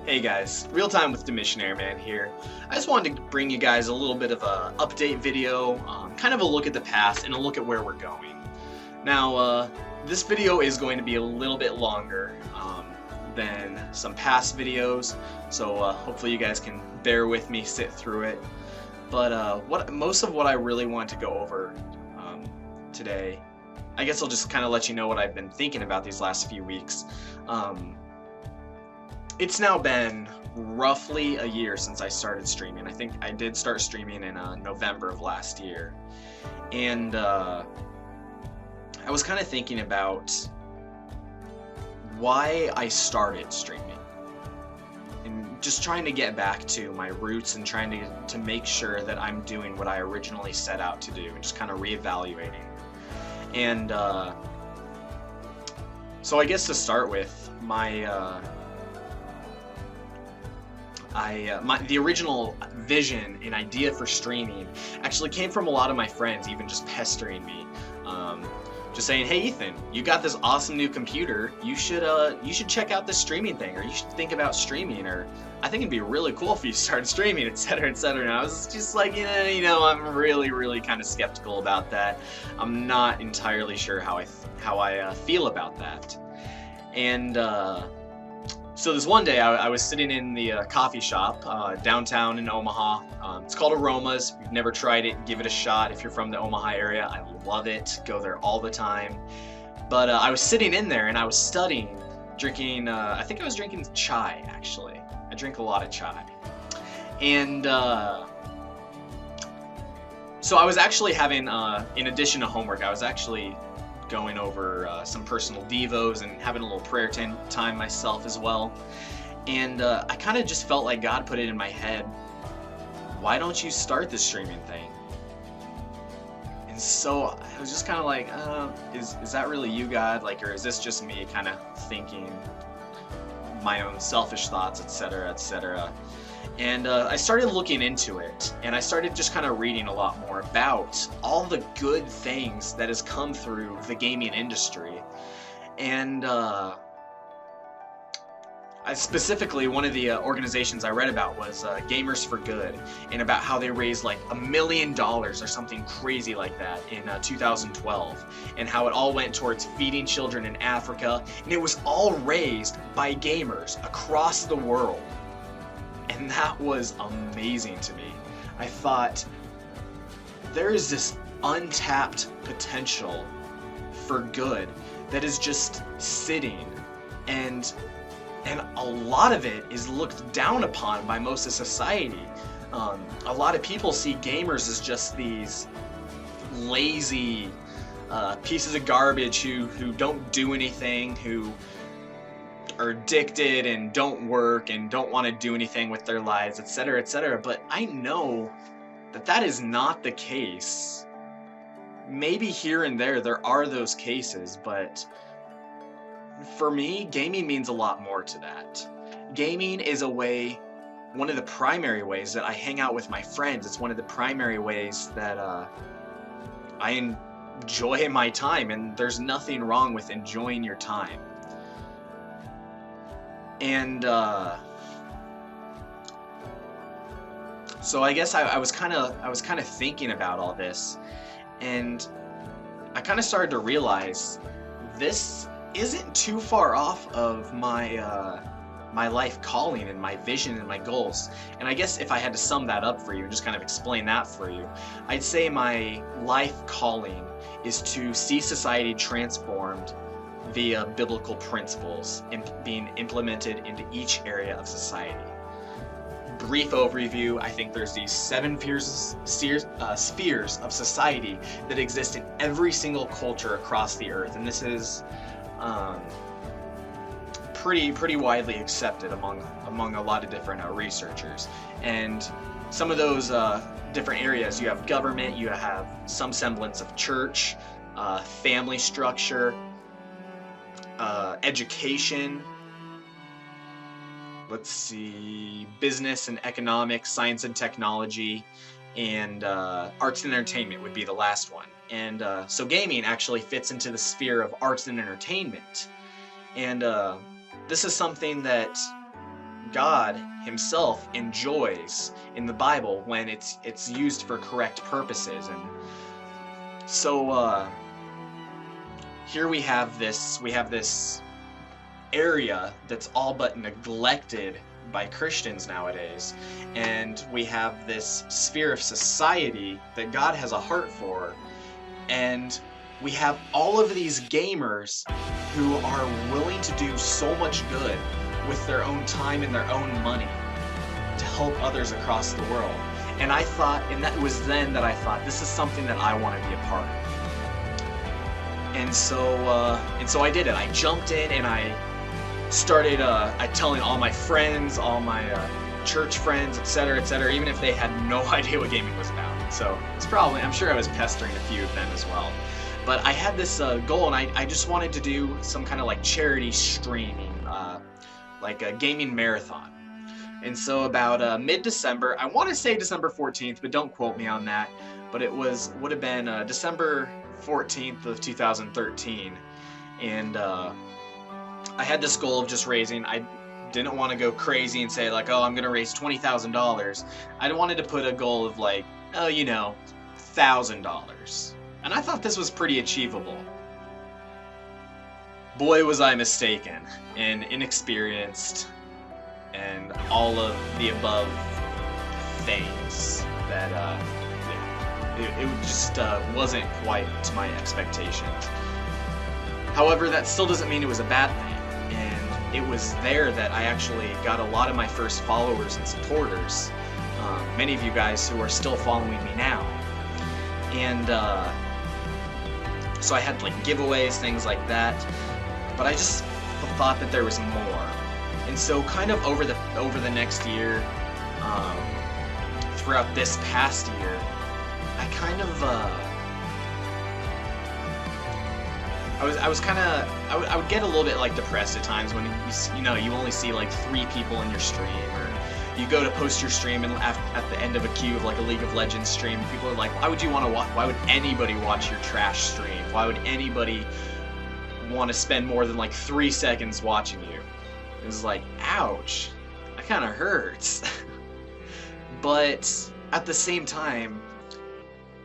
Hey guys, Real Time with the Missionary Man here. I just wanted to bring you guys a little bit of a update video, kind of a look at the past and a look at where we're going. Now, this video is going to be a little bit longer than some past videos, so hopefully you guys can bear with me, sit through it. But most of what I really want to go over today, I guess I'll just kind of let you know what I've been thinking about these last few weeks. It's now been roughly a year since I started streaming. I think I did start streaming in November of last year. And I was kind of thinking about why I started streaming. And just trying to get back to my roots and trying to make sure that I'm doing what I originally set out to do and just kind of reevaluating. And so I guess to start with, the original vision and idea for streaming actually came from a lot of my friends, even just pestering me, just saying, "Hey Ethan, you got this awesome new computer. You should check out this streaming thing, or you should think about streaming, or I think it'd be really cool if you started streaming, etc., etc." And I was just like, I'm really kind of skeptical about that. I'm not entirely sure how I feel about that, and. So this one day, I was sitting in the coffee shop downtown in Omaha. It's called Aromas. If you've never tried it, give it a shot. If you're from the Omaha area, I love it. Go there all the time. But I was sitting in there and I was studying, drinking, I think I was drinking chai, actually. I drink a lot of chai. And so I was actually having, in addition to homework, I was actually going over some personal devos and having a little prayer time myself as well. And I kind of just felt like God put it in my head, why don't you start this streaming thing? And so I was just kind of like, is that really you, God? Like, or is this just me kind of thinking my own selfish thoughts, etc., etc.? And I started looking into it, and I started just kind of reading a lot more about all the good things that has come through the gaming industry. And specifically, one of the organizations I read about was Gamers for Good, and about how they raised like $1 million or something crazy like that in 2012, and how it all went towards feeding children in Africa, and it was all raised by gamers across the world. And that was amazing to me. I thought, there is this untapped potential for good that is just sitting, and a lot of it is looked down upon by most of society. A lot of people see gamers as just these lazy pieces of garbage who don't do anything, who are addicted and don't work and don't want to do anything with their lives, etc., etc. But I know that is not the case. Maybe here and there are those cases, but for me, gaming means a lot more to that. Gaming is one of the primary ways that I hang out with my friends. It's one of the primary ways that I enjoy my time, and there's nothing wrong with enjoying your time. And so I guess I was kind of thinking about all this, and I kind of started to realize this isn't too far off of my life calling and my vision and my goals. And I guess if I had to sum that up for you and just kind of explain that for you, I'd say my life calling is to see society transformed via biblical principles being implemented into each area of society. Brief overview, I think there's these 7 spheres of society that exist in every single culture across the earth, and this is pretty widely accepted among a lot of different researchers. And some of those different areas, you have government, you have some semblance of church, family structure, education, let's see, business and economics, science and technology, and arts and entertainment would be the last one. And so gaming actually fits into the sphere of arts and entertainment. And this is something that God himself enjoys in the Bible when it's used for correct purposes. And so here we have this area that's all but neglected by Christians nowadays, and we have this sphere of society that God has a heart for, and we have all of these gamers who are willing to do so much good with their own time and their own money to help others across the world. And I thought, and that was then that I thought, this is something that I want to be a part of. And so I did it. I jumped in and I started telling all my friends, all my church friends, etc., even if they had no idea what gaming was about. So it's probably, I'm sure I was pestering a few of them as well. But I had this goal, and I just wanted to do some kind of like charity streaming, like a gaming marathon. And so about mid-December, I want to say December 14th, but don't quote me on that. But it would have been December 14th of 2013, and I had this goal of just raising. I didn't want to go crazy and say like, oh, I'm gonna raise $20,000. I wanted to put a goal of like, oh, you know, $1,000. And I thought this was pretty achievable. Boy, was I mistaken and inexperienced and all of the above things that it just wasn't quite to my expectations. However, that still doesn't mean it was a bad thing, and it was there that I actually got a lot of my first followers and supporters, many of you guys who are still following me now. And so I had like giveaways, things like that, but I just thought that there was more. And so kind of over the next year, throughout this past year, I kind of I would get a little bit like depressed at times when you only see like 3 people in your stream, or you go to post your stream and at the end of a queue of like a League of Legends stream, people are like, why would you want to watch? Why would anybody watch your trash stream? Why would anybody want to spend more than like 3 seconds watching you? It's like, ouch, that kind of hurts. But at the same time,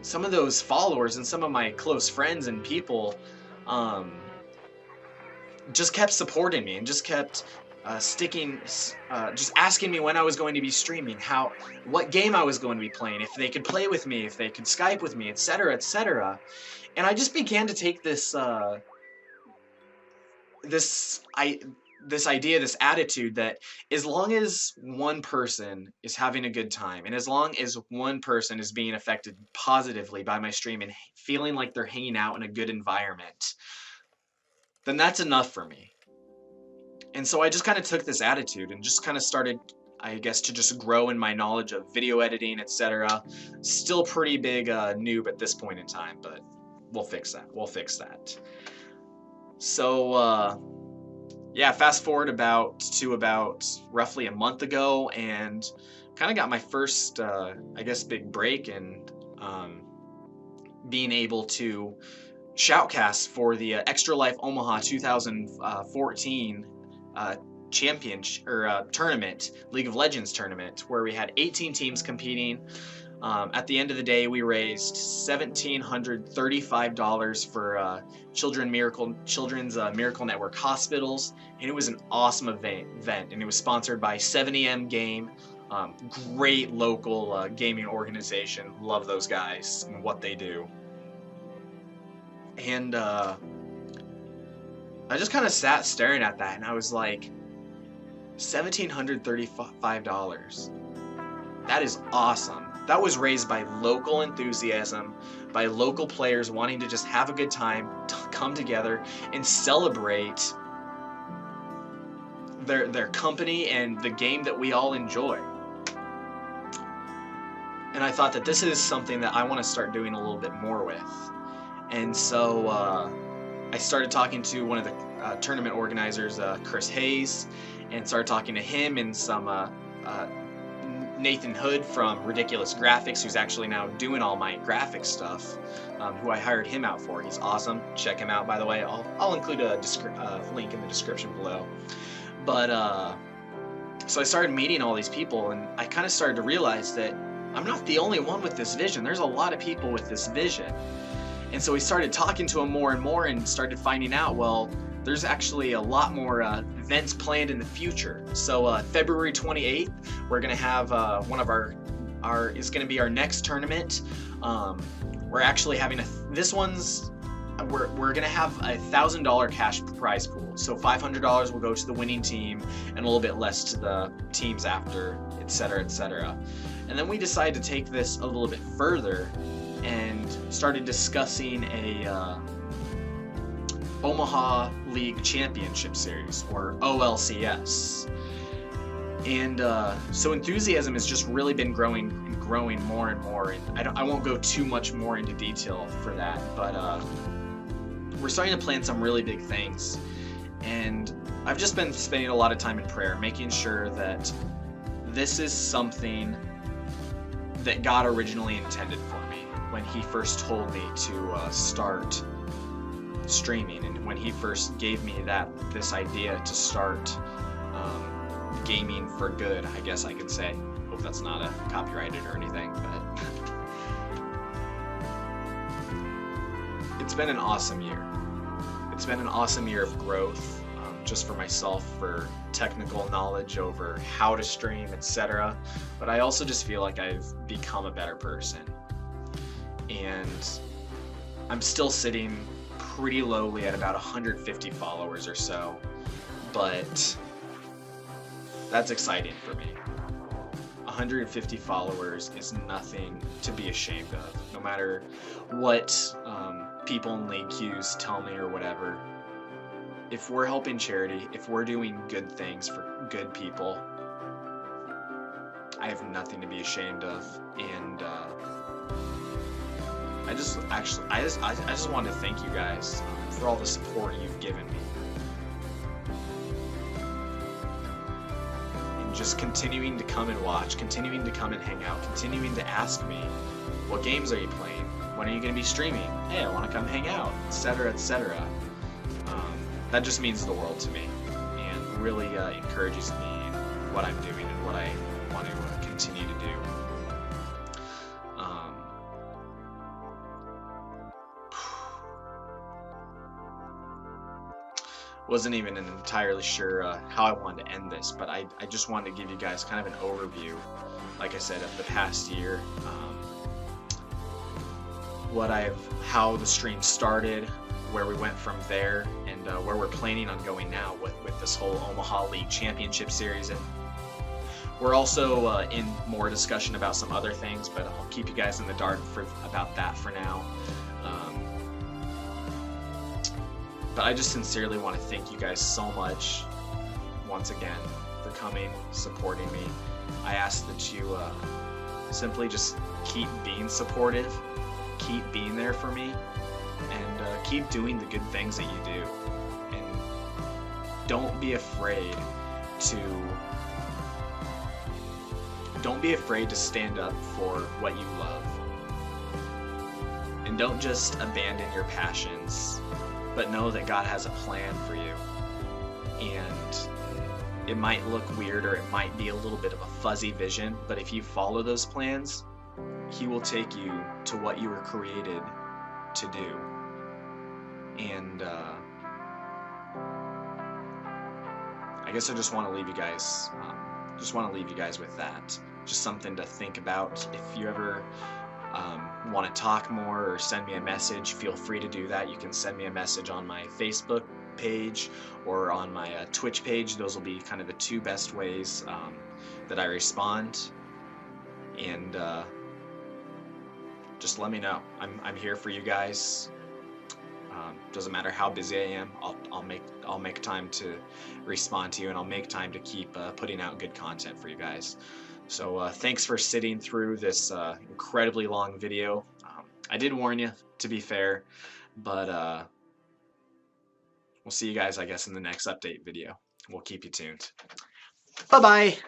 some of those followers and some of my close friends and people just kept supporting me and just kept just asking me when I was going to be streaming, what game I was going to be playing, if they could play with me, if they could Skype with me, etc., etc. And I just began to take this idea, this attitude that as long as one person is having a good time, and as long as one person is being affected positively by my stream and feeling like they're hanging out in a good environment, then that's enough for me. And so I just kind of took this attitude and just kind of started, I guess, to just grow in my knowledge of video editing, etc. Still pretty big noob at this point in time, but we'll fix that. So yeah, fast forward to about roughly a month ago, and kind of got my first, I guess, big break in being able to shoutcast for the Extra Life Omaha 2014 championship or tournament, League of Legends tournament, where we had 18 teams competing. At the end of the day, we raised $1,735 for Children's Miracle Network hospitals, and it was an awesome event, and it was sponsored by 7EM Game, great local gaming organization. Love those guys and what they do. And I just kind of sat staring at that, and I was like, $1,735. That is awesome. That was raised by local enthusiasm, by local players wanting to just have a good time, come together, and celebrate their company and the game that we all enjoy. And I thought that this is something that I want to start doing a little bit more with. And so I started talking to one of the tournament organizers, Chris Hayes, and started talking to him and some Nathan Hood from Riddikulous Graphics, who's actually now doing all my graphic stuff, who I hired him out for. He's awesome. Check him out, by the way. I'll include a link in the description below. But So I started meeting all these people, and I kind of started to realize that I'm not the only one with this vision. There's a lot of people with this vision. And so we started talking to them more and more and started finding out, well, there's actually a lot more events planned in the future. So February 28th, we're going to have one of our is going to be our next tournament. We're actually having this one's, we're going to have $1,000 cash prize pool. So $500 will go to the winning team and a little bit less to the teams after, etc., etc. And then we decided to take this a little bit further and started discussing a Omaha League Championship Series, or OLCS. And so enthusiasm has just really been growing and growing more and more. And I won't go too much more into detail for that, but we're starting to plan some really big things. And I've just been spending a lot of time in prayer, making sure that this is something that God originally intended for me when He first told me to start streaming, and when He first gave me this idea to start gaming for good, I guess I could say. Hope that's not copyrighted or anything, but it's been an awesome year. It's been an awesome year of growth, just for myself, for technical knowledge over how to stream, etc. But I also just feel like I've become a better person. And I'm still sitting pretty lowly at about 150 followers or so, but that's exciting for me. 150 followers is nothing to be ashamed of, no matter what people in league queues tell me or whatever. If we're helping charity, if we're doing good things for good people, I have nothing to be ashamed of. And I just wanted to thank you guys for all the support you've given me. And just continuing to come and watch, continuing to come and hang out, continuing to ask me, what games are you playing? When are you going to be streaming? Hey, I want to come hang out, etc., etc. That just means the world to me, and really encourages me in what I'm doing and what I want to continue to do. Wasn't even entirely sure how I wanted to end this, but I just wanted to give you guys kind of an overview, like I said, of the past year, how the stream started, where we went from there, and where we're planning on going now with this whole Omaha League Championship Series. And we're also in more discussion about some other things, but I'll keep you guys in the dark about that for now. But I just sincerely want to thank you guys so much, once again, for coming, supporting me. I ask that you simply just keep being supportive, keep being there for me, and keep doing the good things that you do. And don't be afraid to stand up for what you love. And don't just abandon your passions, but know that God has a plan for you. And it might look weird, or it might be a little bit of a fuzzy vision, but if you follow those plans, He will take you to what you were created to do. And I guess I just want to leave you guys with that. Just something to think about. If you ever want to talk more or send me a message, feel free to do that. You can send me a message on my Facebook page or on my Twitch page. Those will be kind of the two best ways that I respond. And just let me know. I'm here for you guys. Doesn't matter how busy I am. I'll make time to respond to you, and I'll make time to keep putting out good content for you guys. So thanks for sitting through this incredibly long video. I did warn you, to be fair, but we'll see you guys, I guess, in the next update video. We'll keep you tuned. Bye-bye!